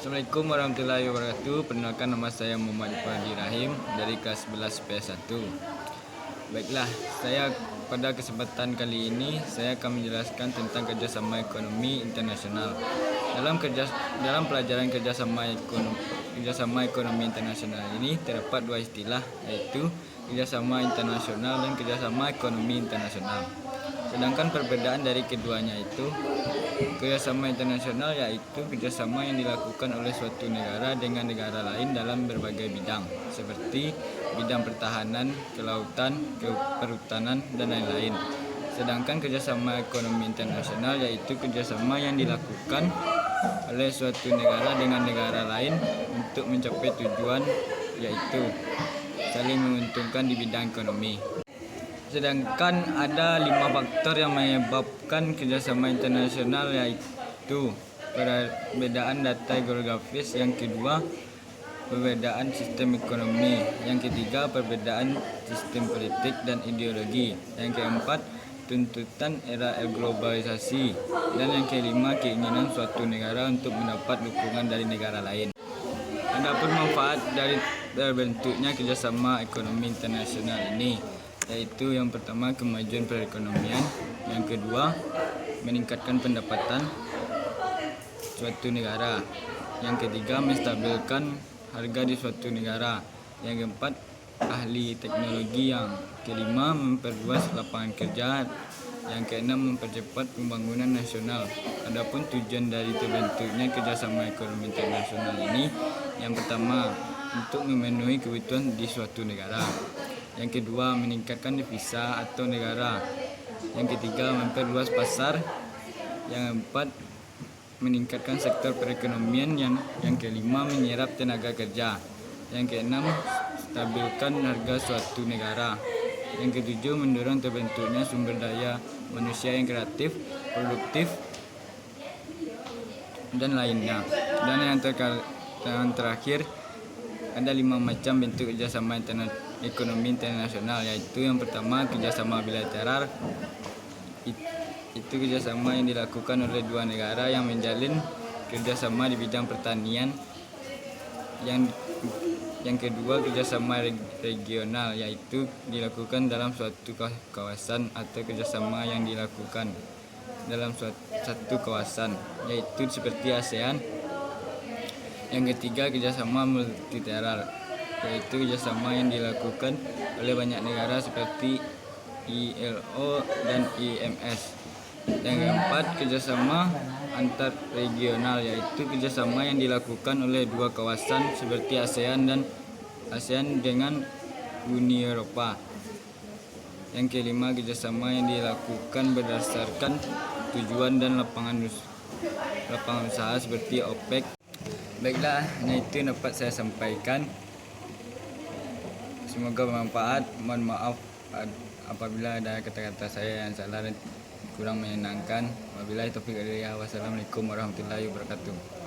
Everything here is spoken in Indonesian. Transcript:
Assalamualaikum warahmatullahi wabarakatuh. Perkenalkan, nama saya Muhammad Fadi Rahim dari kelas 11 PS1. Baiklah, pada kesempatan kali ini saya akan menjelaskan tentang kerjasama ekonomi internasional. Dalam pelajaran kerjasama ekonomi internasional ini terdapat dua istilah, yaitu kerjasama internasional dan kerjasama ekonomi internasional. Sedangkan perbedaan dari keduanya itu, kerjasama internasional yaitu kerjasama yang dilakukan oleh suatu negara dengan negara lain dalam berbagai bidang, seperti bidang pertahanan, kelautan, perhutanan, dan lain-lain. Sedangkan kerjasama ekonomi internasional yaitu kerjasama yang dilakukan oleh suatu negara dengan negara lain untuk mencapai tujuan, yaitu saling menguntungkan di bidang ekonomi. Sedangkan ada 5 faktor yang menyebabkan kerjasama internasional, yaitu perbedaan data geografis, yang kedua perbedaan sistem ekonomi, yang ketiga perbedaan sistem politik dan ideologi, yang keempat tuntutan era globalisasi, dan yang kelima keinginan suatu negara untuk mendapat dukungan dari negara lain. Adapun manfaat dari terbentuknya kerjasama ekonomi internasional ini, yaitu yang pertama kemajuan perekonomian, yang kedua meningkatkan pendapatan suatu negara, yang ketiga menstabilkan harga di suatu negara, yang keempat ahli teknologi, yang kelima memperluas lapangan kerja, yang keenam mempercepat pembangunan nasional. Adapun tujuan dari terbentuknya kerjasama ekonomi internasional ini, yang pertama untuk memenuhi kebutuhan di suatu negara, yang kedua meningkatkan devisa atau negara, yang ketiga memperluas pasar, yang keempat meningkatkan sektor perekonomian, yang kelima menyerap tenaga kerja, yang keenam stabilkan harga suatu negara, yang ketujuh mendorong terbentuknya sumber daya manusia yang kreatif, produktif, dan lainnya. Dan yang terakhir ada 5 macam bentuk kerjasama ekonomi internasional, yaitu yang pertama kerjasama bilateral, itu kerjasama yang dilakukan oleh dua negara yang menjalin kerjasama di bidang pertanian. Yang kedua kerjasama regional, yaitu dilakukan dalam suatu kawasan, atau kerjasama yang dilakukan dalam satu kawasan, yaitu seperti ASEAN. Yang ketiga kerjasama multilateral, yaitu kerjasama yang dilakukan oleh banyak negara seperti ILO dan IMS. Yang keempat kerjasama antar regional, yaitu kerjasama yang dilakukan oleh dua kawasan seperti ASEAN dengan Uni Eropa. Yang kelima kerjasama yang dilakukan berdasarkan tujuan dan lapangan usaha seperti OPEC. Baiklah, itu dapat saya sampaikan. Semoga bermanfaat. Mohon maaf apabila ada kata-kata saya yang salah dan kurang menyenangkan. Wabillahi taufiq wal hidayah. Wassalamualaikum warahmatullahi wabarakatuh.